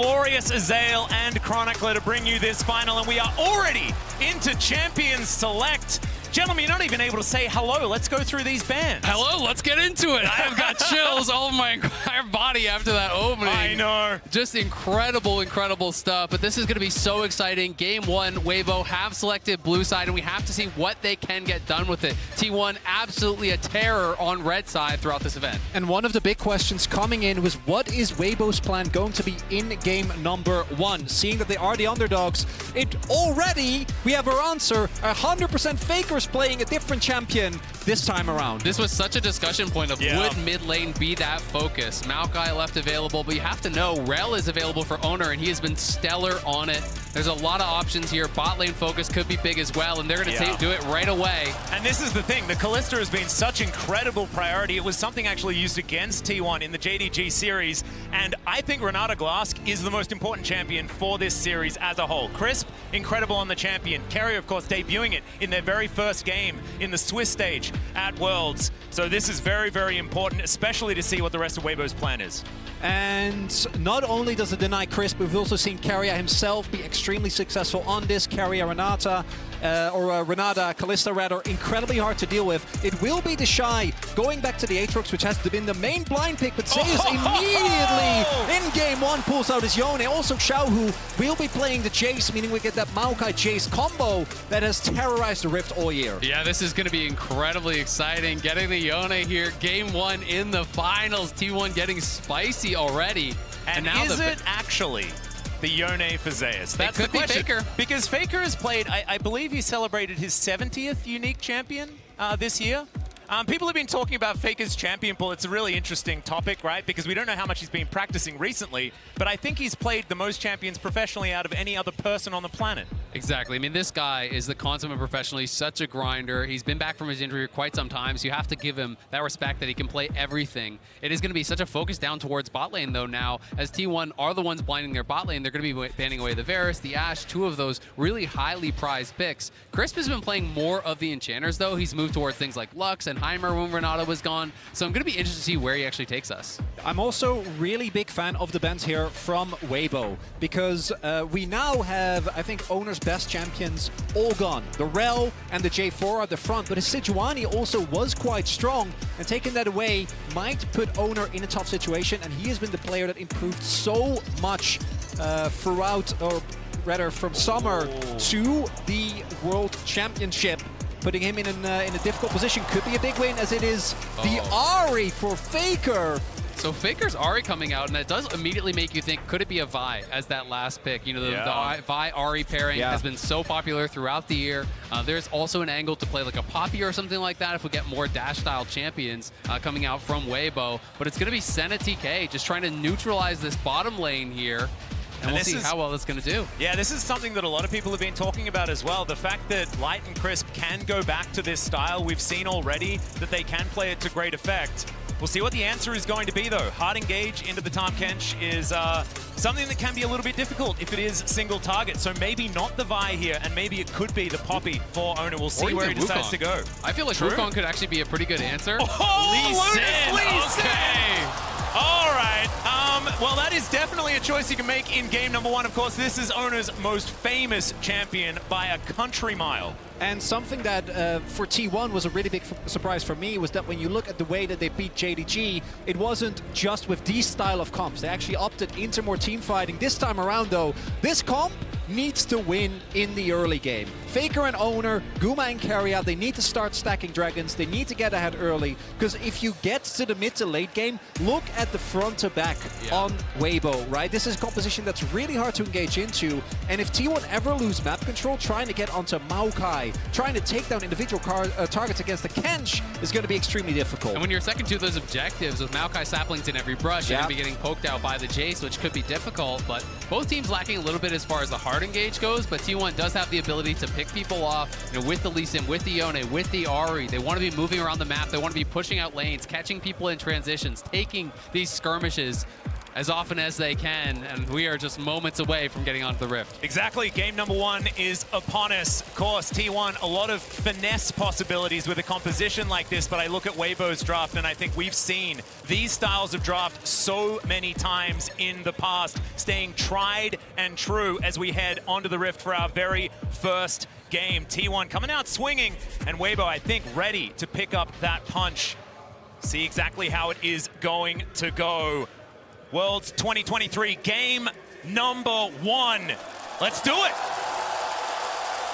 Glorious Azael and Chronicler to bring you this final, and we are already into Champions Select. Gentlemen, you're not even able to say hello. Let's go through these bands. Hello, let's get into it. I have got chills all over my entire body after that opening. I know. Just incredible, incredible stuff. But this is going to be so exciting. Game one, Weibo have selected blue side, and we have to see what they can get done with it. T1 absolutely a terror on red side throughout this event. And one of the big questions coming in was, what is Weibo's plan going to be in game number one? Seeing that they are the underdogs, we have our answer. 100% Faker's playing a different champion this time around. This was such a discussion point of would mid lane be that focus? Maokai left available, but you have to know Rel is available for Owner, and he has been stellar on it. There's a lot of options here. Bot lane focus could be big as well, and they're going to do it right away. And this is the thing. The Kalista has been such incredible priority. It was something actually used against T1 in the JDG series, and I think Renata Glask is the most important champion for this series as a whole. Crisp, incredible on the champion. Keria, of course, debuting it in their very first game in the Swiss stage at Worlds. So this is very, very important, especially to see what the rest of Weibo's plan is. And not only does it deny Crisp, we've also seen Keria himself be extremely successful on this. Keria Renata, Renata Kalista rather, incredibly hard to deal with. It will be the Shy going back to the Aatrox, which has been the main blind pick, but Zeus immediately in game one pulls out his Yone. Also Xiaohu will be playing the Jace, meaning we get that Maokai Jace combo that has terrorized the Rift all year. Yeah, this is going to be incredibly exciting. Getting the Yone here, game one in the finals. T1 getting spicy already. And now is it actually the Yone for Zeus? That's the question. Faker. Because Faker has played, I believe he celebrated his 70th unique champion this year. People have been talking about Faker's champion pool. It's a really interesting topic, right? Because we don't know how much he's been practicing recently, but I think he's played the most champions professionally out of any other person on the planet. Exactly. I mean, this guy is the consummate professional. He's such a grinder. He's been back from his injury for quite some time, so you have to give him that respect that he can play everything. It is going to be such a focus down towards bot lane, though, now. As T1 are the ones blinding their bot lane, they're going to be banning away the Varus, the Ashe, two of those really highly prized picks. Crisp has been playing more of the Enchanters, though. He's moved towards things like Lux and Heimer when Renata was gone, so I'm going to be interested to see where he actually takes us. I'm also really big fan of the bans here from Weibo, because we now have, I think, Owner's best champions all gone. The Rel and the J4 are the front, but his Sejuani also was quite strong, and taking that away might put Owner in a tough situation, and he has been the player that improved so much throughout, or rather from summer to the World Championship. Putting him in a difficult position could be a big win, as it is the Ahri for Faker. So Faker's Ahri coming out, and that does immediately make you think, could it be a Vi as that last pick? You know, the Vi-Ahri pairing has been so popular throughout the year. There's also an angle to play like a Poppy or something like that if we get more dash-style champions coming out from Weibo. But it's going to be Senna TK just trying to neutralize this bottom lane here. And we'll see how well it's going to do. Yeah, this is something that a lot of people have been talking about as well. The fact that Light and Crisp can go back to this style, we've seen already that they can play it to great effect. We'll see what the answer is going to be, though. Hard engage into the Tahm Kench is something that can be a little bit difficult if it is single target. So maybe not the Vi here, and maybe it could be the Poppy for Owner. We'll see where he decides to go. I feel like Wukong could actually be a pretty good answer. Oh, Lee Sin! Okay. All right. Well, that is definitely a choice you can make in game number one. Of course, this is Owner's most famous champion by a country mile. And something that for T1 was a really big surprise for me was that when you look at the way that they beat JDG, it wasn't just with these style of comps. They actually opted into more team fighting. This time around, though, this comp needs to win in the early game. Faker and Owner, Guma and Keria, they need to start stacking dragons. They need to get ahead early, because if you get to the mid to late game, look at the front to back on Weibo, right? This is a composition that's really hard to engage into, and if T1 ever lose map control, trying to get onto Maokai, trying to take down individual targets against the Kench is going to be extremely difficult. And when you're second to those objectives with Maokai saplings in every brush, you're going to be getting poked out by the Jace, which could be difficult, but both teams lacking a little bit as far as the hard engage goes, but T1 does have the ability to pick people off, you know, with the Lee Sin, with the Yone, with the Ahri. They want to be moving around the map. They want to be pushing out lanes, catching people in transitions, taking these skirmishes. as often as they can, and we are just moments away from getting onto the Rift. Exactly. Game number 1 is upon us. Of course, T1, a lot of finesse possibilities with a composition like this, but I look at Weibo's draft, and I think we've seen these styles of draft so many times in the past, staying tried and true as we head onto the Rift for our very first game. T1 coming out swinging, and Weibo, I think, ready to pick up that punch. See exactly how it is going to go. Worlds 2023, game number 1. Let's do it.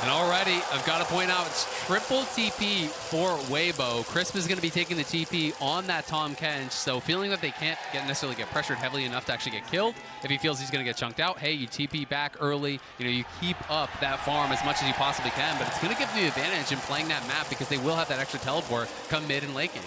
And already, I've got to point out, it's triple TP for Weibo. Crisp is going to be taking the TP on that Tahm Kench, so feeling that they can't necessarily get pressured heavily enough to actually get killed. If he feels he's going to get chunked out, hey, you TP back early. You know, you keep up that farm as much as you possibly can, but it's going to give you the advantage in playing that map because they will have that extra teleport come mid and late game.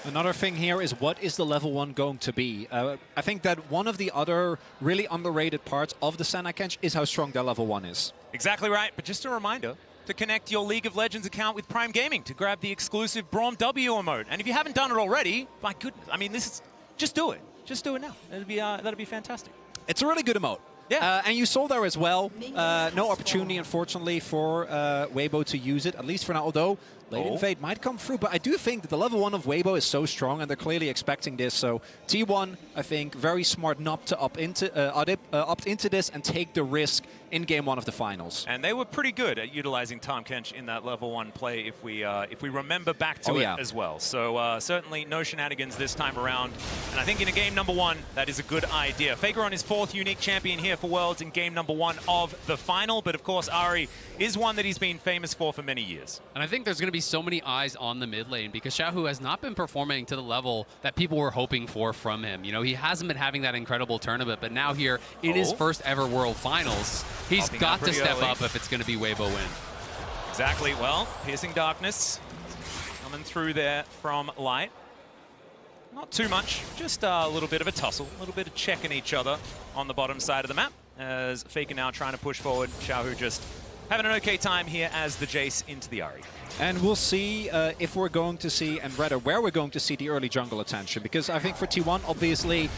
Another thing here is, what is the level 1 going to be? I think that one of the other really underrated parts of the Senna Kench is how strong their level 1 is. Exactly right, but just a reminder to connect your League of Legends account with Prime Gaming to grab the exclusive Braum W emote. And if you haven't done it already, my goodness, I mean, this is, just do it. Just do it now. That'd be fantastic. It's a really good emote. Yeah. And you saw there as well, no opportunity, unfortunately, for Weibo to use it, at least for now, although late invade might come through. But I do think that the level 1 of Weibo is so strong, and they're clearly expecting this. So T1, I think, very smart not to opt into this and take the risk in game 1 of the finals. And they were pretty good at utilizing Tahm Kench in that level 1 play, if we remember back to it as well. So certainly no shenanigans this time around. And I think in a game number 1, that is a good idea. Faker on his 4th unique champion here for Worlds in game number 1 of the final. But of course, Ahri is one that he's been famous for many years. And I think there's going to be so many eyes on the mid lane because Xiaohu has not been performing to the level that people were hoping for from him. You know, he hasn't been having that incredible tournament, but now here in his first ever World Finals, he's got to step up if it's going to be Weibo win. Exactly. Well, Piercing Darkness coming through there from Light. Not too much, just a little bit of a tussle, a little bit of checking each other on the bottom side of the map, as Faker now trying to push forward. Xiaohu just having an okay time here as the Jace into the Ahri. And we'll see if we're going to see, and rather where we're going to see the early jungle attention. Because I think for T1, obviously,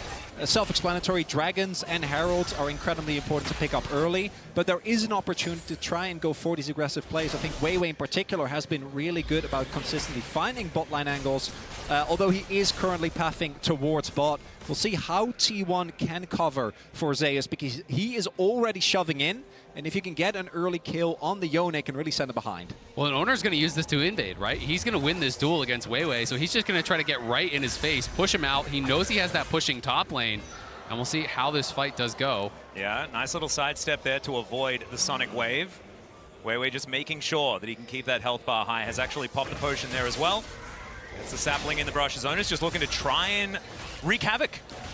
self-explanatory, Dragons and Heralds are incredibly important to pick up early. But there is an opportunity to try and go for these aggressive plays. I think Weiwei in particular has been really good about consistently finding bot line angles. Although he is currently pathing towards bot. We'll see how T1 can cover for Zeus, because he is already shoving in. And if you can get an early kill on the Yone, it can really send it behind. Well, an owner's going to use this to invade, right? He's going to win this duel against Weiwei, so he's just going to try to get right in his face, push him out. He knows he has that pushing top lane, and we'll see how this fight does go. Yeah, nice little sidestep there to avoid the Sonic Wave. Weiwei just making sure that he can keep that health bar high. Has actually popped the potion there as well. It's the sapling in the brush. His owner's just looking to try and wreak havoc.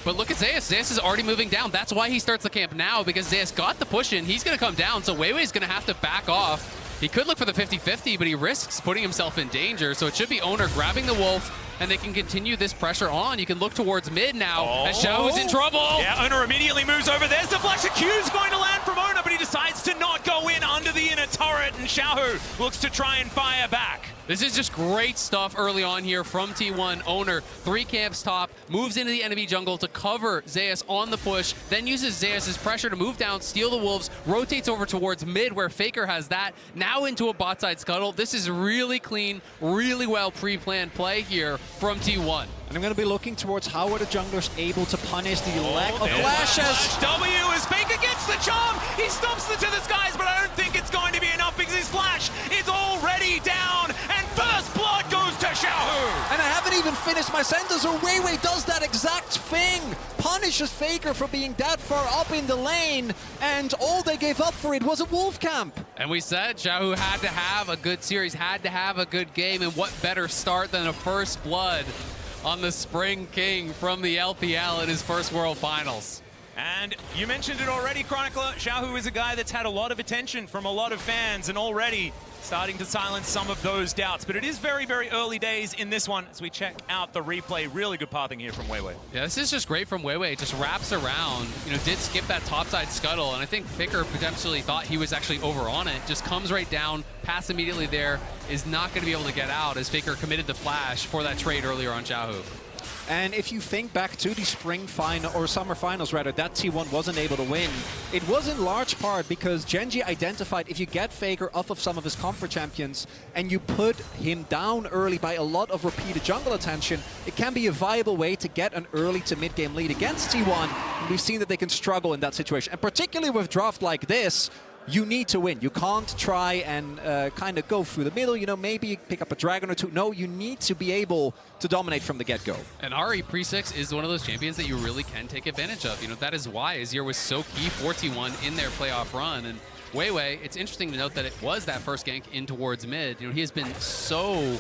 But look at Zeus. Zeus is already moving down. That's why he starts the camp now, because Zeus got the push in. He's going to come down, so Weiwei's going to have to back off. He could look for the 50-50, but he risks putting himself in danger. So it should be Owner grabbing the Wolf, and they can continue this pressure on. You can look towards mid now, as Xiaohu's in trouble. Yeah, Owner immediately moves over. There's the flash. A Q's going to land from Owner, but he decides to not go in under the inner turret, and Xiaohu looks to try and fire back. This is just great stuff early on here from T1. Owner, 3 camps top, moves into the enemy jungle to cover Zeus on the push, then uses Zeus' pressure to move down, steal the Wolves, rotates over towards mid where Faker has that, now into a bot side scuttle. This is really clean, really well pre-planned play here from T1. And I'm going to be looking towards how are the junglers able to punish the lack of flashes. W as Faker gets the charm. He stomps it to the skies, but I don't think it's going to be enough because his flash is already down. And first blood goes to Xiaohu. And I haven't even finished my sentence, or Weiwei does that exact thing. Punishes Faker for being that far up in the lane. And all they gave up for it was a wolf camp. And we said Xiaohu had to have a good series, had to have a good game. And what better start than a first blood on the Spring King from the LPL in his first World Finals. And you mentioned it already, Chronicler. Xiaohu is a guy that's had a lot of attention from a lot of fans and already starting to silence some of those doubts. But it is very, very early days in this one as we check out the replay. Really good pathing here from Weiwei. Yeah, this is just great from Weiwei. It just wraps around, you know, did skip that topside scuttle, and I think Faker potentially thought he was actually over on it. Just comes right down, pass immediately there, is not going to be able to get out as Faker committed the flash for that trade earlier on Xiaohu. And if you think back to the spring final, or summer finals rather, that T1 wasn't able to win, it was in large part because Genji identified if you get Faker off of some of his comfort champions and you put him down early by a lot of repeated jungle attention, it can be a viable way to get an early to mid-game lead against T1. And we've seen that they can struggle in that situation. And particularly with draft like this, you need to win. You can't try and kind of go through the middle, you know, maybe pick up a dragon or two. No, you need to be able to dominate from the get-go. And RE Pre-6 is one of those champions that you really can take advantage of. You know, that is why Azir was so key for T1 in their playoff run. And Weiwei, it's interesting to note that it was that first gank in towards mid. You know, he has been so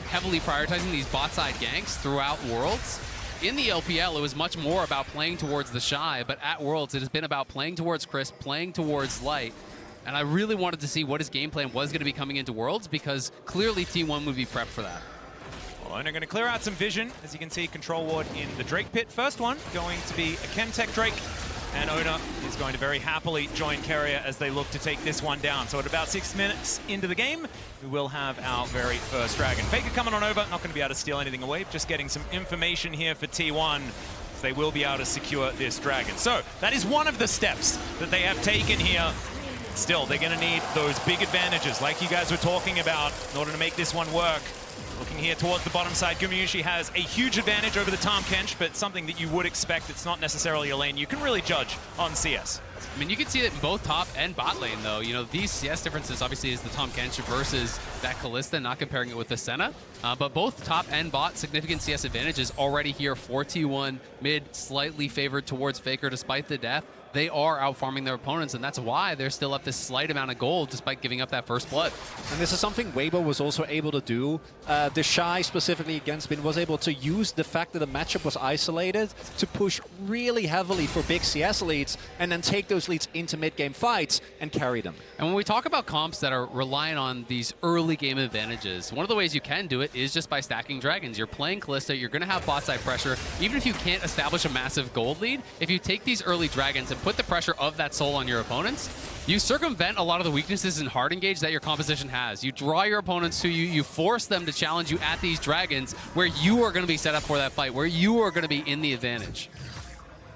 heavily prioritizing these bot-side ganks throughout Worlds. In the LPL, it was much more about playing towards the Shy, but at Worlds, it has been about playing towards Chris, playing towards Light. And I really wanted to see what his game plan was going to be coming into Worlds, because clearly T1 would be prepped for that. Well, and they're going to clear out some vision. As you can see, Control Ward in the Drake pit. First one going to be a Chemtech Drake. And Oda is going to very happily join Carrier as they look to take this one down. So at about 6 minutes into the game, we will have our very first Dragon. Faker coming on over, not going to be able to steal anything away, just getting some information here for T1. So they will be able to secure this Dragon. So that is one of the steps that they have taken here. Still, they're going to need those big advantages like you guys were talking about in order to make this one work. Looking here towards the bottom side, Gumayusi has a huge advantage over the Tahm Kench, but something that you would expect. It's not necessarily a lane you can really judge on CS. I mean, you can see it in both top and bot lane, though. You know, these CS differences obviously is the Tahm Kench versus that Kalista, not comparing it with the Senna. But both top and bot, significant CS advantages already here for T1. Mid, slightly favored towards Faker despite the death. They are out-farming their opponents, and that's why they're still up this slight amount of gold despite giving up that first blood. And this is something Weibo was also able to do. The Shy, specifically against Bin, was able to use the fact that the matchup was isolated to push really heavily for big CS leads and then take those leads into mid-game fights and carry them. And when we talk about comps that are relying on these early game advantages, one of the ways you can do it is just by stacking dragons. You're playing Kalista, you're going to have bot side pressure. Even if you can't establish a massive gold lead, if you take these early dragons and put the pressure of that soul on your opponents, you circumvent a lot of the weaknesses in hard engage that your composition has. You draw your opponents to you, you force them to challenge you at these dragons where you are going to be set up for that fight, where you are going to be in the advantage.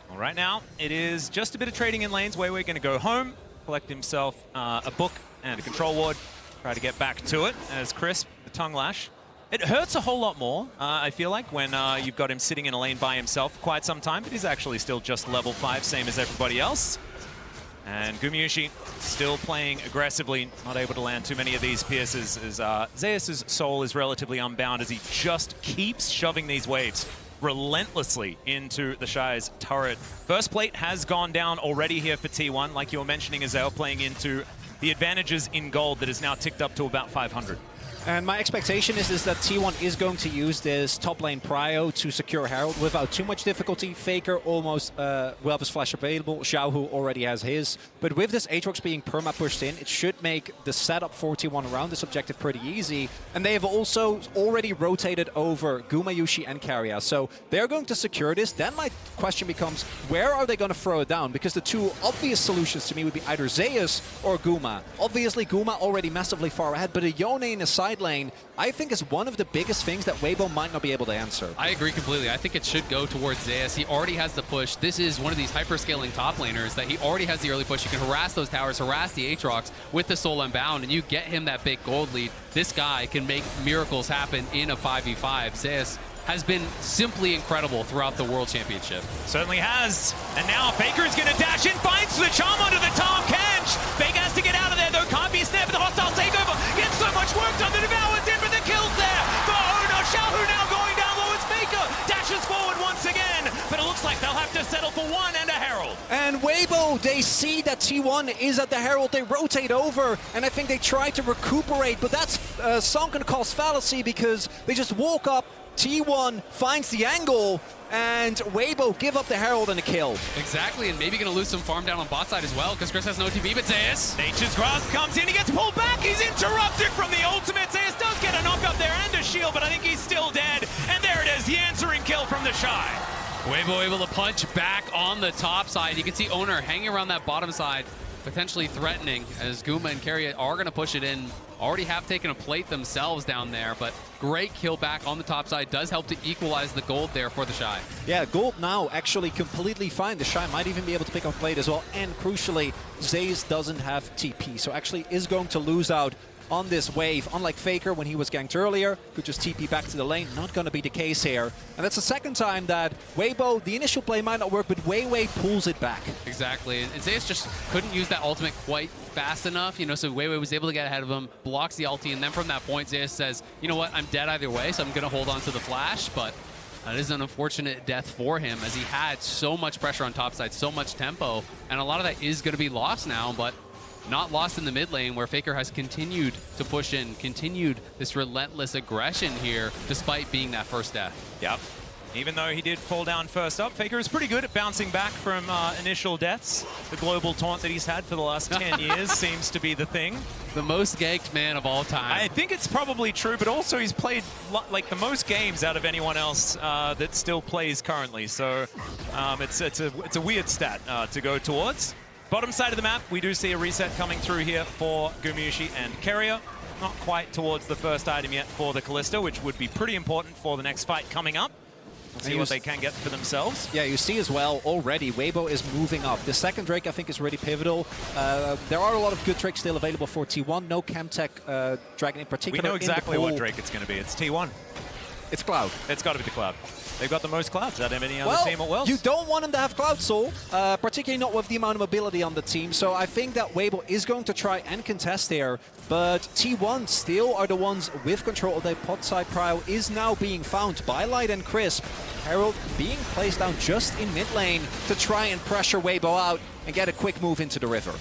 Well, right now, it is just a bit of trading in lanes. Weiwei going to go home, collect himself a book and a Control Ward, try to get back to it as Chris, the tongue lash. It hurts a whole lot more, I feel like, when you've got him sitting in a lane by himself for quite some time, but he's actually still just level 5, same as everybody else. And Gumayusi still playing aggressively, not able to land too many of these pierces, as Zeus' soul is relatively unbound as he just keeps shoving these waves relentlessly into the Shy's turret. First plate has gone down already here for T1, like you were mentioning, Azale playing into the advantages in gold that is now ticked up to about 500. And my expectation is that T1 is going to use this top lane prio to secure Herald without too much difficulty. Faker almost will have his flash available. Xiaohu already has his. But with this Aatrox being perma-pushed in, it should make the setup for T1 around this objective pretty easy. And they have also already rotated over Gumayusi and Carrier. So they're going to secure this. Then my question becomes, where are they going to throw it down? Because the two obvious solutions to me would be either Zeus or Guma. Obviously, Guma already massively far ahead, but a Yone in a side lane, I think, is one of the biggest things that Weibo might not be able to answer. I agree completely. I think it should go towards Zeus. He already has the push. This is one of these hyper-scaling top laners that he already has the early push. You can harass those towers, harass the Aatrox with the Soul Unbound, and you get him that big gold lead. This guy can make miracles happen in a 5v5. Zeus has been simply incredible throughout the World Championship. Certainly has. And now Faker is going to dash in, finds the charm onto the Tahm Kench. Faker has to get out of there, though. Can't be snared for the hostile takeover. Gets so much work done. The Devour's in, but the kill's there for Oda. Xiaohu now going down low as Faker dashes forward once again. But it looks like they'll have to settle for one and a Herald. And Weibo, they see that T1 is at the Herald. They rotate over, and I think they try to recuperate. But that's sunken cost fallacy because they just walk up. T1 finds the angle, and Weibo give up the Herald and a kill. Exactly, and maybe going to lose some farm down on bot side as well, because Chris has no TV, but Zeus. Nature's Grasp comes in, he gets pulled back, he's interrupted from the ultimate. Zeus does get a knock up there and a shield, but I think he's still dead. And there it is, the answering kill from the Shy. Weibo able to punch back on the top side. You can see Owner hanging around that bottom side. potentially threatening, as Guma and Carrier are going to push it in. Already have taken a plate themselves down there, but great kill back on the top side. Does help to equalize the gold there for the Shy. Yeah, gold now actually completely fine. The Shy might even be able to pick up plate as well. And crucially, Zayas doesn't have TP, so actually is going to lose out on this wave. Unlike Faker when he was ganked earlier, could just TP back to the lane. Not going to be the case here. And that's the second time that Weibo, the initial play might not work, but Weiwei pulls it back. Exactly. And Zayas just couldn't use that ultimate quite fast enough, you know, so Weiwei was able to get ahead of him, blocks the ulti, and then from that point, Zayas says, you know what, I'm dead either way, so I'm going to hold on to the flash, but that is an unfortunate death for him, as he had so much pressure on top side, so much tempo, and a lot of that is going to be lost now, but not lost in the mid lane, where Faker has continued to push in, continued this relentless aggression here, despite being that first death. Yep. Even though he did fall down first up, Faker is pretty good at bouncing back from initial deaths. The global taunt that he's had for the last 10 years seems to be the thing. The most ganked man of all time. I think it's probably true, but also he's played like the most games out of anyone else that still plays currently. So it's a weird stat to go towards. Bottom side of the map, we do see a reset coming through here for Gumyushi and Keria. Not quite towards the first item yet for the Kalista, which would be pretty important for the next fight coming up. See what they can get for themselves. Yeah, you see as well already, Weibo is moving up. The second Drake, I think, is really pivotal. There are a lot of good Drakes still available for T1. No Camtech Dragon in particular. We know exactly what Drake it's going to be. It's T1. It's Cloud. It's got to be the Cloud. They've got the most Clouds out of any other team at Worlds. You don't want them to have Cloud Soul, particularly not with the amount of mobility on the team. So I think that Weibo is going to try and contest here. But T1 still are the ones with control of their pot side. Prio is now being found by Light and Crisp. Herald being placed down just in mid lane to try and pressure Weibo out and get a quick move into the river.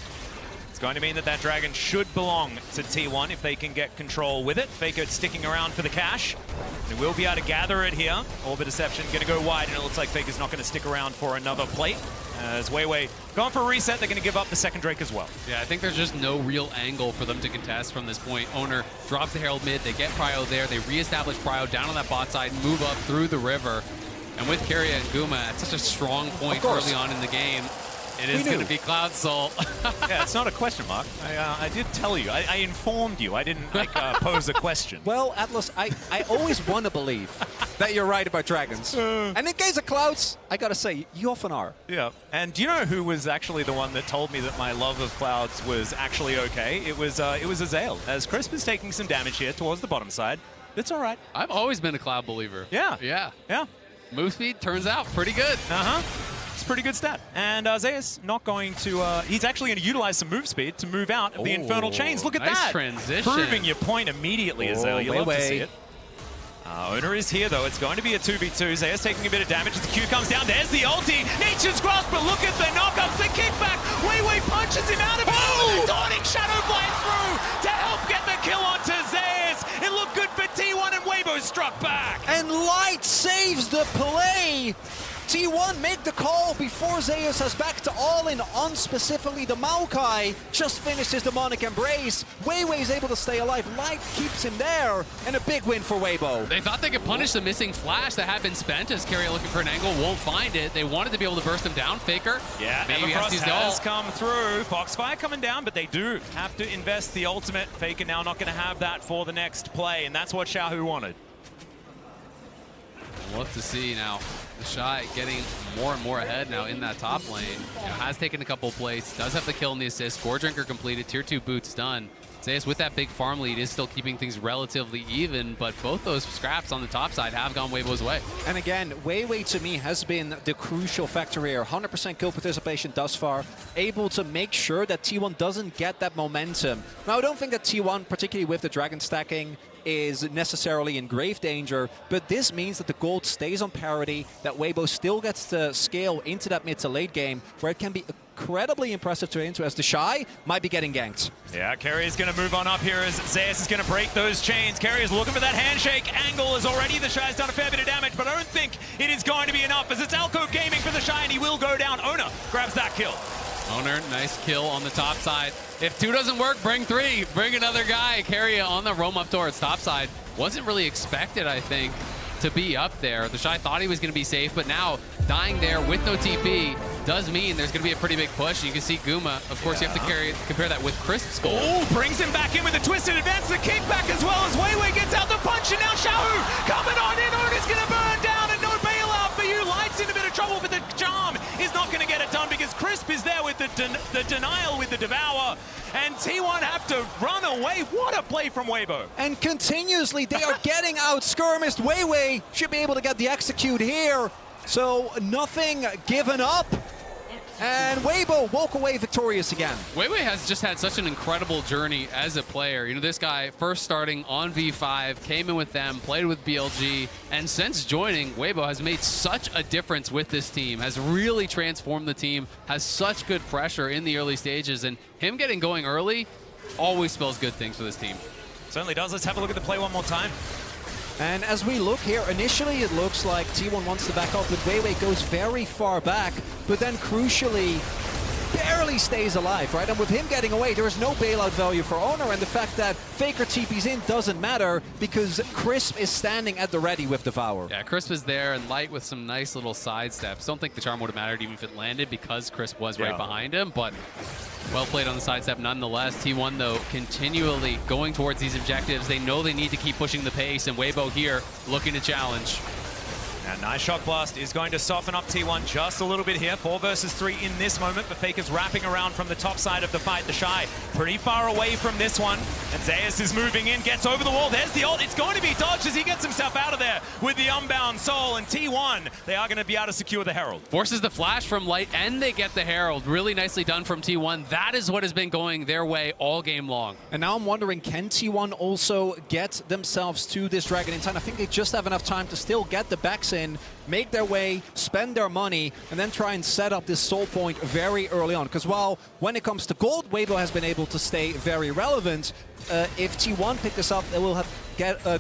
It's going to mean that that dragon should belong to T1 if they can get control with it. Faker sticking around for the cash. They will be able to gather it here. Orbit Deception going to go wide, and it looks like Faker's not going to stick around for another plate. As Weiwei going for a reset, they're going to give up the second Drake as well. Yeah, I think there's just no real angle for them to contest from this point. Owner drops the Herald mid, they get Prio there, they reestablish Prio down on that bot side, move up through the river. And with Keria and Guma at such a strong point early on in the game, it is going to be Cloud Soul. Yeah, it's not a question mark. I did tell you. I informed you. I didn't pose a question. Well, Atlas, I always want to believe that you're right about dragons. And in case of Clouds, I gotta say, you often are. Yeah. And do you know who was actually the one that told me that my love of Clouds was actually okay? It was Azael. As Crisp is taking some damage here towards the bottom side. It's all right. I've always been a Cloud believer. Yeah. Yeah. Yeah. Move speed turns out pretty good. Uh-huh. It's a pretty good stat. And Zayas not going to... he's actually going to utilize some move speed to move out of the Infernal Chains. Look at nice that. transition. Proving your point immediately, Azael. You love to see it. Owner is here, though. It's going to be a 2v2. Zayas taking a bit of damage as the Q comes down. There's the ulti. Nature's Grasp, but look at the knockups. The kickback. Weiwei punches him out of it. The Daunting Shadow Blade through to help get the kill onto Zayas. It looked good for T1, and Weibo struck back. And Light saves the play. T1 make the call before Zayas has back to all-in on specifically the Maokai. Just finished his demonic embrace. Weiwei is able to stay alive. Light keeps him there, and a big win for Weibo. They thought they could punish the missing flash that had been spent, as Keria looking for an angle, won't find it. They wanted to be able to burst him down. Faker. Yeah, maybe Everfrost has come through. Foxfire coming down, but they do have to invest the ultimate. Faker now not going to have that for the next play, and that's what Xiaohu wanted. We'll have to see now. The Shy getting more and more ahead now in that top lane. You know, has taken a couple plays, does have the kill and the assist. Gore Drinker completed, tier 2 boots done. Zayas with that big farm lead is still keeping things relatively even, but both those scraps on the top side have gone Weibo's way. And again, Weiwei to me has been the crucial factor here. 100% kill participation thus far, able to make sure that T1 doesn't get that momentum. Now, I don't think that T1, particularly with the dragon stacking, is necessarily in grave danger, but this means that the gold stays on parity, that Weibo still gets to scale into that mid to late game, where it can be incredibly impressive to enter, as the Shy might be getting ganked. Yeah, Keria is going to move on up here as Zayas is going to break those chains. Keria is looking for that handshake angle as already the Shy's done a fair bit of damage, but I don't think it is going to be enough as it's Alco Gaming for the Shy, and he will go down. Owner grabs that kill. Owner, nice kill on the top side. If 2 doesn't work, bring 3. Bring another guy. Keria on the roam up towards top side. Wasn't really expected, I think, to be up there. The Shy thought he was going to be safe, but now dying there with no TP. does mean there's going to be a pretty big push. You can see Guma. Of course, you have to compare that with Crisp's goal. Oh, brings him back in with a twisted advance, the kickback as well as Wei Wei gets out the punch, and now Xiaohu coming on in. Ona's going to burn down, and no bailout for you. Light's in a bit of trouble, but the charm is not going to get it done because Crisp is there with the denial with the devour, and T1 have to run away. What a play from Weibo. And continuously, they are getting out skirmished. Wei Wei should be able to get the execute here. So nothing given up. And Weibo walk away victorious again. Wei Wei has just had such an incredible journey as a player. You know, this guy first starting on V5, came in with them, played with BLG, and since joining, Weibo has made such a difference with this team, has really transformed the team, has such good pressure in the early stages, and him getting going early always spells good things for this team. Certainly does. Let's have a look at the play one more time. And as we look here, initially it looks like T1 wants to back up, but Wei Wei goes very far back, but then crucially barely stays alive, right? And with him getting away, there is no bailout value for Owner, and the fact that Faker TP's in doesn't matter because Crisp is standing at the ready with Devour. Yeah, Crisp is there, and Light with some nice little side steps. Don't think the charm would have mattered even if it landed because Crisp was right behind him, but well played on the sidestep nonetheless. T1, though, continually going towards these objectives. They know they need to keep pushing the pace, and Weibo here looking to challenge. And nice shock blast is going to soften up T1 just a little bit here. 4 versus 3 in this moment, but Faker's wrapping around from the top side of the fight. The Shy pretty far away from this one. And Zeus is moving in, gets over the wall. There's the ult. It's going to be dodged as he gets himself out of there with the Unbound Soul. And T1, they are going to be able to secure the Herald. Forces the flash from Light, and they get the Herald. Really nicely done from T1. That is what has been going their way all game long. And now I'm wondering, can T1 also get themselves to this Dragon in time? I think they just have enough time to still get the backs in, make their way, spend their money, and then try and set up this soul point very early on. Because while when it comes to gold, Weibo has been able to stay very relevant, if T1 pick this up, they will have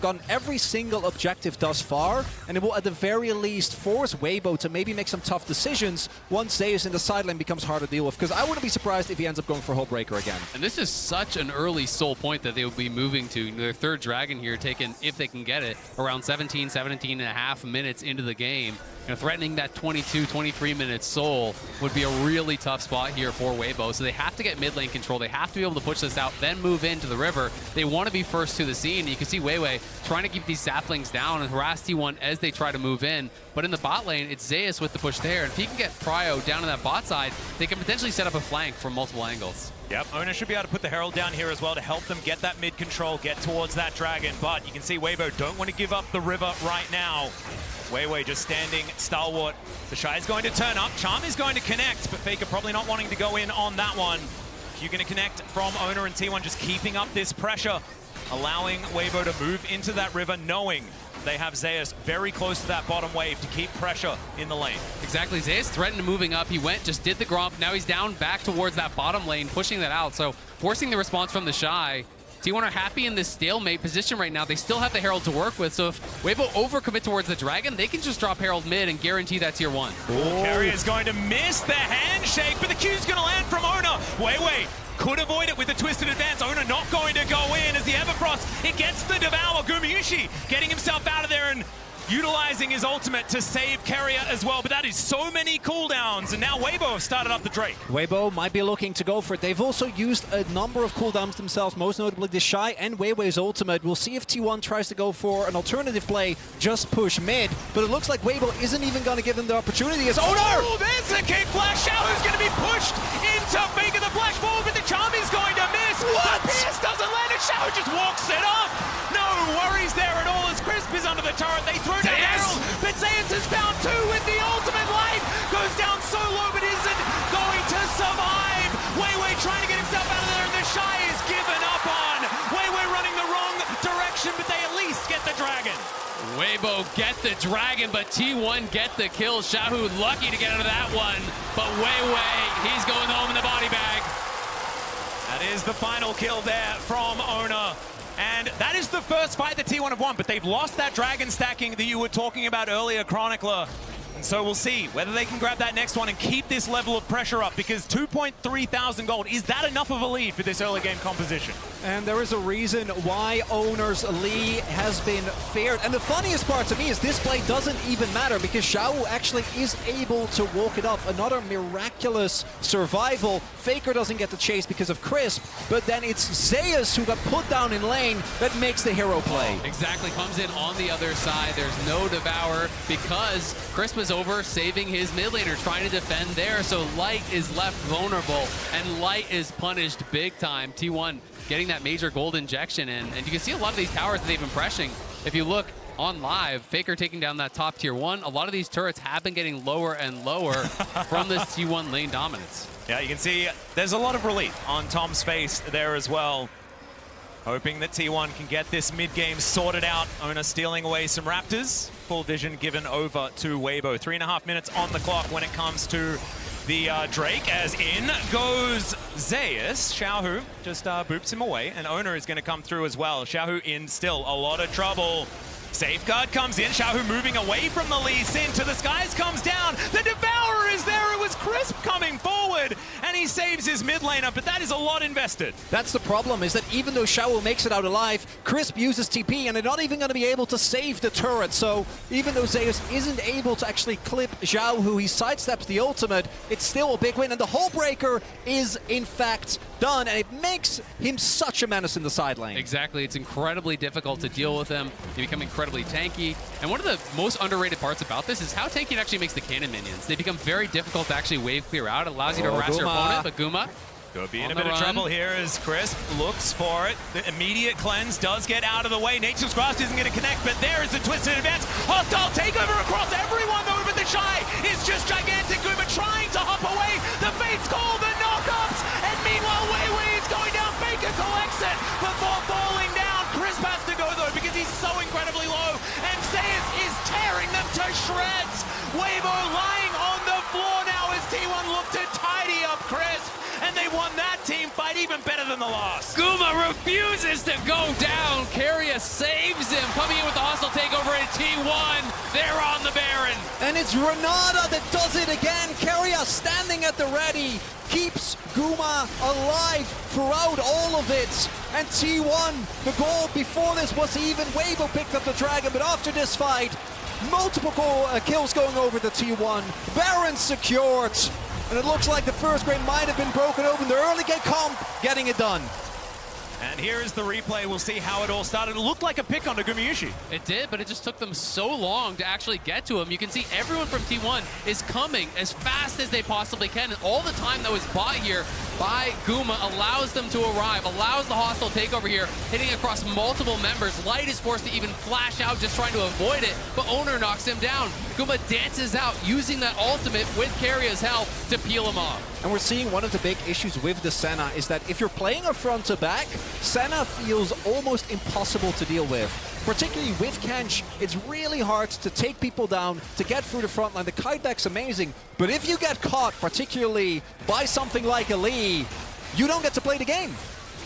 gotten every single objective thus far, and it will at the very least force Weibo to maybe make some tough decisions once Zeus in the sideline becomes hard to deal with, because I wouldn't be surprised if he ends up going for Hullbreaker again. And this is such an early soul point that they will be moving to. Their third Dragon here taken, if they can get it, around 17 and a half minutes into the game. You know, threatening that 22, 23-minute soul would be a really tough spot here for Weibo. So they have to get mid lane control. They have to be able to push this out, then move into the river. They want to be first to the scene. You can see Wei Wei trying to keep these saplings down and harass T1 as they try to move in. But in the bot lane, it's Zeus with the push there. And if he can get Pryo down to that bot side, they can potentially set up a flank from multiple angles. Yep, Owner should be able to put the Herald down here as well to help them get that mid control, get towards that Dragon. But you can see Weibo don't want to give up the river right now. Wei Wei just standing stalwart. The Shy is going to turn up. Charm is going to connect, but Faker probably not wanting to go in on that one. You're going to connect from Owner and T1, just keeping up this pressure, allowing Weibo to move into that river, knowing they have Zeus very close to that bottom wave to keep pressure in the lane. Exactly. Zeus threatened moving up. He went, just did the Gromp. Now he's down back towards that bottom lane, pushing that out. So forcing the response from the Shy. T1 are happy in this stalemate position right now. They still have the Herald to work with, so if Weibo overcommit towards the Dragon, they can just drop Herald mid and guarantee that tier 1. Carrier's going to miss the handshake, but the Q's going to land from Owner. Wei Wei could avoid it with the twisted advance. Owner not going to go in as the Everfrost, it gets the Devour. Gumayushi getting himself out of there and utilizing his ultimate to save Carrier as well, but that is so many cooldowns, and now Weibo have started up the Drake. Weibo might be looking to go for it. They've also used a number of cooldowns themselves, most notably the Shy and Wei Wei's ultimate. We'll see if T1 tries to go for an alternative play, just push mid, but it looks like Weibo isn't even going to give them the opportunity as Owner! Oh, there's the kick flash. Xiaohu's going to be pushed into Faker the flash forward, but the Charm is going to miss. What? The Pierce doesn't land, and Xiaohu just walks it off. No worries there at all as Crisp is under the turret. They throw down Herald, but Zeus has found 2 with the ultimate. Light goes down so low, but isn't going to survive. Wei Wei trying to get himself out of there, and the Shy is given up on. Wei Wei running the wrong direction, but they at least get the Dragon. Weibo get the Dragon, but T1 get the kill. Xiaohu lucky to get out of that one, but Wei Wei, he's going home in the body bag. That is the final kill there from Owner. And that is the first fight that T1 have won, but they've lost that Dragon stacking that you were talking about earlier, Chronicler. And so we'll see whether they can grab that next one and keep this level of pressure up, because 2.3 thousand gold, is that enough of a lead for this early game composition? And there is a reason why Owners Lee has been feared. And the funniest part to me is this play doesn't even matter, because Xiao actually is able to walk it up. Another miraculous survival. Faker doesn't get the chase because of Crisp, but then it's Zeus who got put down in lane that makes the hero play. Exactly, comes in on the other side. There's no Devour because Crisp is over saving his mid laner, trying to defend there. So Light is left vulnerable, and Light is punished big time. T1 getting that major gold injection in, and you can see a lot of these towers that they've been pressing. If you look on live, Faker taking down that top tier 1. A lot of these turrets have been getting lower and lower from this T1 lane dominance. Yeah, you can see there's a lot of relief on Tom's face there as well. Hoping that T1 can get this mid-game sorted out. Owner stealing away some Raptors. Full vision given over to Weibo. 3.5 minutes on the clock when it comes to the Drake, as in goes Zeus. Xiaohu just boops him away, and Owner is going to come through as well. Xiaohu in still a lot of trouble. Safeguard comes in, Xiaohu moving away from the Lee Sin to the skies, comes down. The Devourer is there, it was Crisp coming forward, and he saves his mid laner, but that is a lot invested. That's the problem, is that even though Xiaohu makes it out alive, Crisp uses TP, and they're not even going to be able to save the turret. So even though Zeus isn't able to actually clip Xiaohu, he sidesteps the ultimate, it's still a big win, and the Hull Breaker is in fact done, and it makes him such a menace in the side lane. Exactly, it's incredibly difficult to deal with him. They become incredibly tanky, and one of the most underrated parts about this is how tanky it actually makes the cannon minions. They become very difficult to actually wave clear out. It allows you to harass your opponent, but Guma could be in a bit of trouble here as Crisp looks for it. The immediate cleanse does get out of the way. Nature's Grasp isn't going to connect, but there is a twisted advance. Hostile takeover across everyone though, but the Shy is just gigantic. Guma trying to hop away. The Fates call the knockups, and meanwhile Weiwei is going down. Faker collects it before falling down. Crisp has to go though because he's so incredibly low, and Zeus is tearing them to shreds. Weibo lying on the floor now as T1 look to tidy up Crisp, and they won that team fight even better than the last. Guma refuses to go down. Keria saves him, coming in with the hostile takeover at T1. They're on the Baron. And it's Renata that does it again. Keria standing at the ready, keeps Guma alive throughout all of it. And T1, the goal before this was even. Weibo picked up the dragon, but after this fight, multiple kills going over the T1. Baron secured. And it looks like the first grade might have been broken open. The early game comp getting it done. And here is the replay. We'll see how it all started. It looked like a pick on Gumayushi. It did, but it just took them so long to actually get to him. You can see everyone from T1 is coming as fast as they possibly can. And all the time that was bought here by Guma allows them to arrive, allows the hostile takeover here, hitting across multiple members. Light is forced to even flash out, just trying to avoid it, but Owner knocks him down. Guma dances out, using that ultimate with Keria's help to peel him off. And we're seeing one of the big issues with the Senna is that if you're playing a front to back, Senna feels almost impossible to deal with. Particularly with Kench, it's really hard to take people down, to get through the front line. The kiteback's amazing, but if you get caught, particularly by something like a Lee, you don't get to play the game.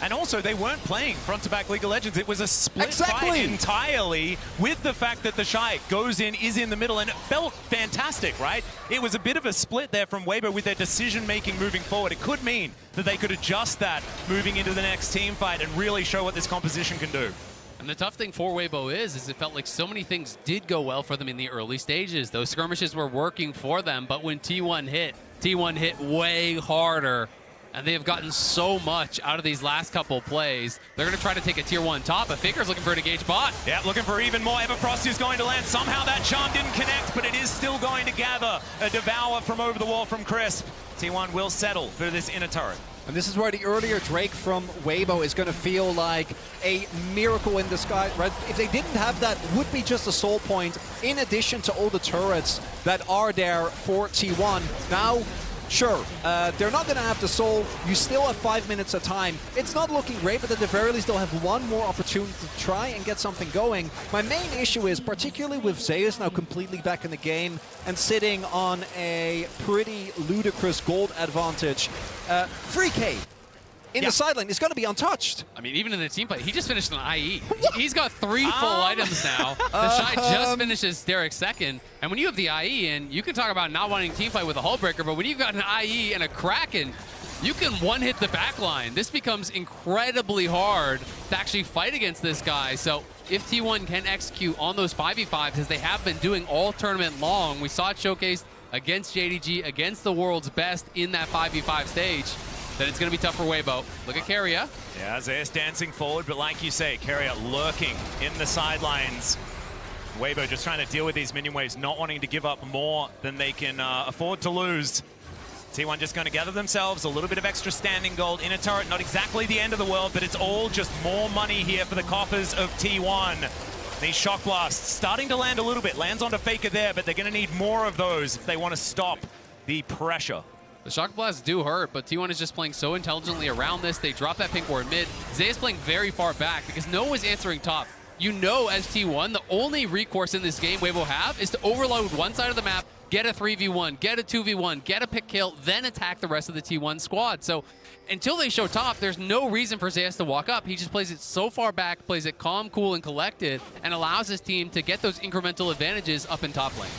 And also, they weren't playing front-to-back League of Legends. It was a split fight entirely, with the fact that the Shy goes in, is in the middle, and it felt fantastic, right? It was a bit of a split there from Weibo with their decision-making moving forward. It could mean that they could adjust that moving into the next team fight and really show what this composition can do. And the tough thing for Weibo is it felt like so many things did go well for them in the early stages. Those skirmishes were working for them, but when T1 hit way harder. And they have gotten so much out of these last couple plays. They're going to try to take a tier 1 top, but Faker's looking for an engaged bot. Yeah, looking for even more. Everfrost is going to land. Somehow that charm didn't connect, but it is still going to gather a Devour from over the wall from Crisp. T1 will settle for this inner turret. And this is where the earlier Drake from Weibo is going to feel like a miracle in the sky. Right? If they didn't have that, would be just a soul point in addition to all the turrets that are there for T1. Now, sure, they're not going to have the soul. You still have 5 minutes of time. It's not looking great, but at the very least, they'll have one more opportunity to try and get something going. My main issue is, particularly with Zeus now completely back in the game and sitting on a pretty ludicrous gold advantage, 3K in the sideline is going to be untouched. I mean, even in the team play, he just finished an IE. He's got 3 full items now. The Shy just finishes Derek's second. And when you have the IE in, you can talk about not wanting team fight with a Hullbreaker, but when you've got an IE and a Kraken, you can one-hit the backline. This becomes incredibly hard to actually fight against this guy. So if T1 can execute on those 5v5s, as they have been doing all tournament long, we saw it showcased against JDG, against the world's best in that 5v5 stage, then it's going to be tough for Weibo. Look at Keria. Yeah, Zeus dancing forward, but like you say, Keria lurking in the sidelines. Weibo just trying to deal with these minion waves, not wanting to give up more than they can afford to lose. T1 just going to gather themselves a little bit of extra standing gold in a turret. Not exactly the end of the world, but it's all just more money here for the coffers of T1. These shock blasts starting to land a little bit. Lands onto Faker there, but they're going to need more of those if they want to stop the pressure. The shock blasts do hurt, but T1 is just playing so intelligently around this. They drop that pink ward mid. Zay is playing very far back because no one's answering top. You know, as T1, the only recourse in this game Weibo have is to overload one side of the map, get a 3v1, get a 2v1, get a pick kill, then attack the rest of the T1 squad. So until they show top, there's no reason for Zayas to walk up. He just plays it so far back, plays it calm, cool, and collected, and allows his team to get those incremental advantages up in top lane.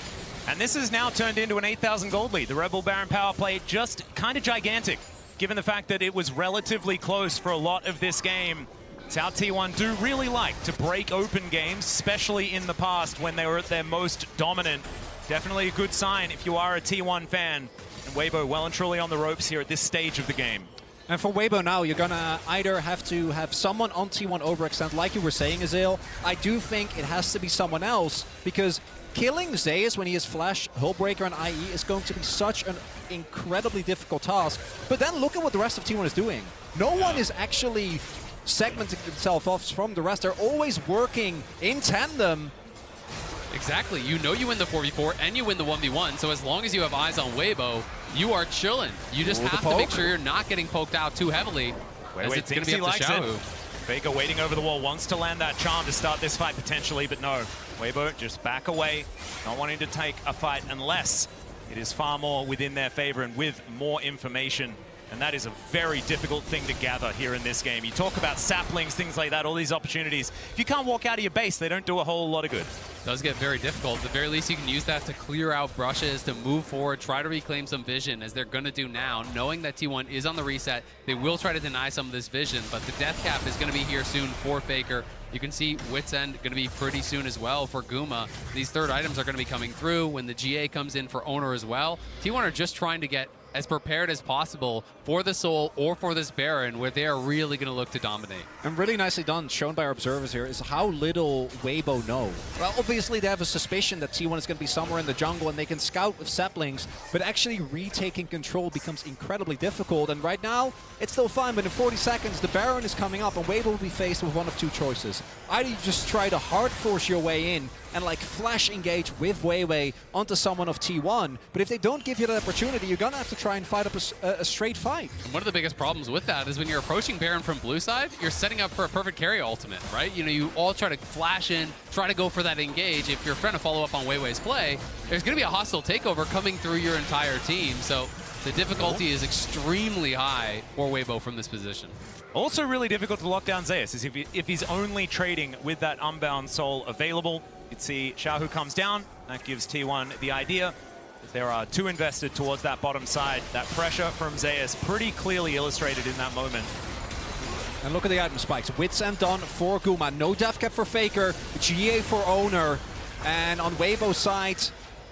And this has now turned into an 8,000 gold lead. The Rebel Baron power play just kind of gigantic, given the fact that it was relatively close for a lot of this game. It's how T1 do really like to break open games, especially in the past when they were at their most dominant. Definitely a good sign if you are a T1 fan. And Weibo well and truly on the ropes here at this stage of the game. And for Weibo now, you're going to either have to have someone on T1 overextend, like you were saying, Azil. I do think it has to be someone else, because killing Zeus when he has Flash, Hullbreaker, and IE is going to be such an incredibly difficult task. But then look at what the rest of T1 is doing. No one is actually segmenting themselves off from the rest. They're always working in tandem. Exactly. You know you win the 4v4 and you win the 1v1, so as long as you have eyes on Weibo, you are chilling. You just have to make sure you're not getting poked out too heavily, as it's going to be up to Xiaohu. Faker waiting over the wall, wants to land that charm to start this fight potentially, but no. Weibo just back away, not wanting to take a fight unless it is far more within their favor and with more information. And that is a very difficult thing to gather here in this game. You talk about saplings, things like that, all these opportunities. If you can't walk out of your base, they don't do a whole lot of good. It does get very difficult. At the very least, you can use that to clear out brushes, to move forward, try to reclaim some vision, as they're going to do now. Knowing that T1 is on the reset, they will try to deny some of this vision, but the death cap is going to be here soon for Faker. You can see Wit's End going to be pretty soon as well for Guma. These third items are going to be coming through when the GA comes in for Owner as well. T1 are just trying to get as prepared as possible for the Soul or for this Baron, where they are really going to look to dominate. And really nicely done, shown by our observers here, is how little Weibo know. Well, obviously they have a suspicion that T1 is going to be somewhere in the jungle and they can scout with saplings, but actually retaking control becomes incredibly difficult. And right now, it's still fine, but in 40 seconds, the Baron is coming up and Weibo will be faced with one of two choices. Either you just try to hard force your way in and like flash engage with Weiwei onto someone of T1, but if they don't give you that opportunity, you're gonna have to try and fight up a straight fight. And one of the biggest problems with that is when you're approaching Baron from blue side, you're setting up for a perfect carry ultimate, right? You know, you all try to flash in, try to go for that engage. If you're trying to follow up on Weiwei's play, there's gonna be a hostile takeover coming through your entire team. So the difficulty is extremely high for Weibo from this position. Also really difficult to lock down Zeus is if he's only trading with that Unbound Soul available. You can see Xiaohu comes down. That gives T1 the idea. If there are two invested towards that bottom side, that pressure from Zeus pretty clearly illustrated in that moment. And look at the item spikes. Wits End done for Guma. No death cap for Faker. GA for Owner. And on Weibo's side,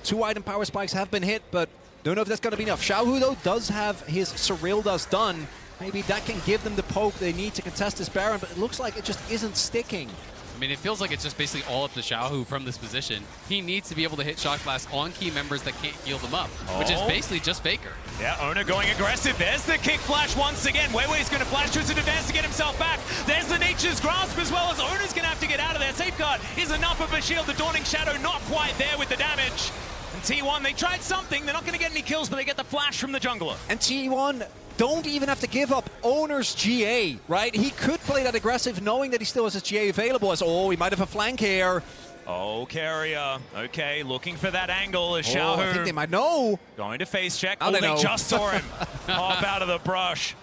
2 item power spikes have been hit, but don't know if that's going to be enough. Xiaohu, though, does have his Cyrildas done. Maybe that can give them the poke they need to contest this Baron, but it looks like it just isn't sticking. I mean, it feels like it's just basically all up to Xiaohu from this position. He needs to be able to hit Shock Blast on key members that can't heal them up, which is basically just Faker. Yeah, Owner going aggressive. There's the kick flash once again. Weiwei's going to flash to an advance to get himself back. There's the Nature's Grasp as well, as Owner's going to have to get out of there. Safeguard is enough of a shield. The Dawning Shadow not quite there with the damage. And T1, they tried something. They're not going to get any kills, but they get the flash from the jungler. And T1 don't even have to give up Owner's GA, right? He could play that aggressive knowing that he still has his GA available as, oh, he might have a flank here. Oh, Keria. Okay, looking for that angle as Xiaohu. I think they might know. Going to face check. Now they know. just saw him hop out of the brush.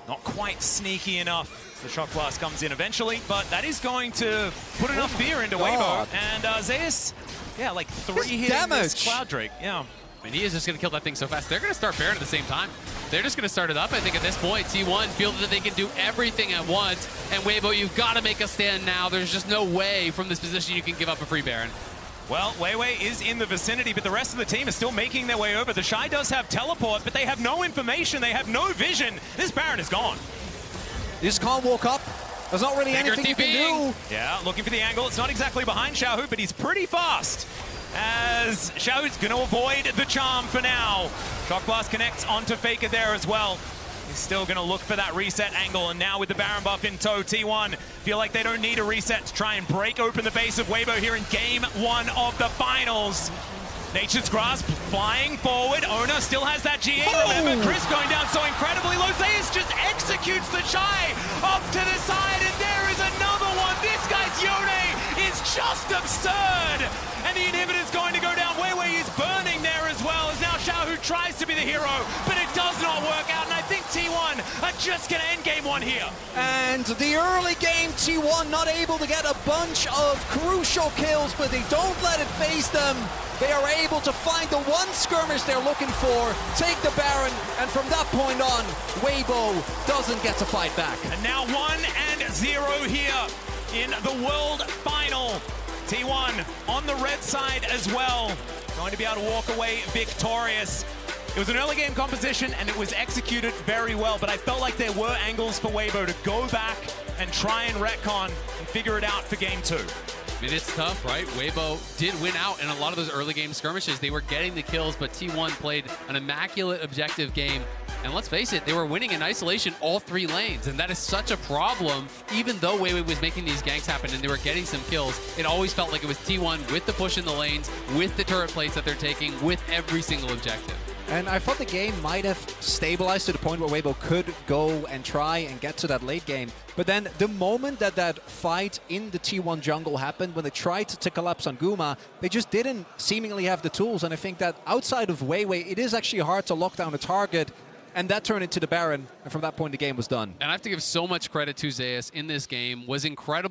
Not quite sneaky enough. The Shock Blast comes in eventually, but that is going to put enough fear into Weibo. And Zeus, yeah, like 3 hits in this Cloud Drake. Yeah. I mean, he is just going to kill that thing so fast. They're going to start Baron at the same time. They're just going to start it up. I think at this point, T1 feel that they can do everything at once. And Weibo, you've got to make a stand now. There's just no way from this position you can give up a free Baron. Well, Weiwei is in the vicinity, but the rest of the team is still making their way over. The Shy does have teleport, but they have no information. They have no vision. This Baron is gone. You just can't walk up. There's not really anything you can do. Yeah, looking for the angle. It's not exactly behind Xiaohu, but he's pretty fast. As Xiaohu's going to avoid the charm for now. Shock Blast connects onto Faker there as well. He's still going to look for that reset angle, and now with the Baron buff in tow, T1 feel like they don't need a reset to try and break open the base of Weibo here in Game 1 of the finals. Nature's Grasp flying forward. Ona still has that GE. Remember, Chris going down so incredibly low. Zeus just executes the Shy up to the side, and there is another one. This guy's Yone is just absurd. And the inhibitor's going to go down. Weiwei is burning there as well, as now Xiaohu tries to be the hero, but it does not work out. And I think T1 are just going to end Game 1 here. And the early game, T1 not able to get a bunch of crucial kills, but they don't let it phase them. They are able to find the one skirmish they're looking for, take the Baron, and from that point on, Weibo doesn't get to fight back. And now 1-0 here in the World Final. T1 on the red side as well, going to be able to walk away victorious. It was an early game composition and it was executed very well, but I felt like there were angles for Weibo to go back and try and retcon and figure it out for Game 2. I mean, it's tough, right? Weibo did win out in a lot of those early game skirmishes. They were getting the kills, but T1 played an immaculate objective game. And let's face it, they were winning in isolation all 3 lanes, and that is such a problem. Even though Weiwei was making these ganks happen and they were getting some kills, it always felt like it was T1 with the push in the lanes, with the turret plates that they're taking, with every single objective. And I thought the game might have stabilized to the point where Weibo could go and try and get to that late game. But then the moment that that fight in the T1 jungle happened, when they tried to collapse on Guma, they just didn't seemingly have the tools. And I think that outside of Weiwei, it is actually hard to lock down a target. And that turned into the Baron. And from that point, the game was done. And I have to give so much credit to Zeus in this game. Was incredible.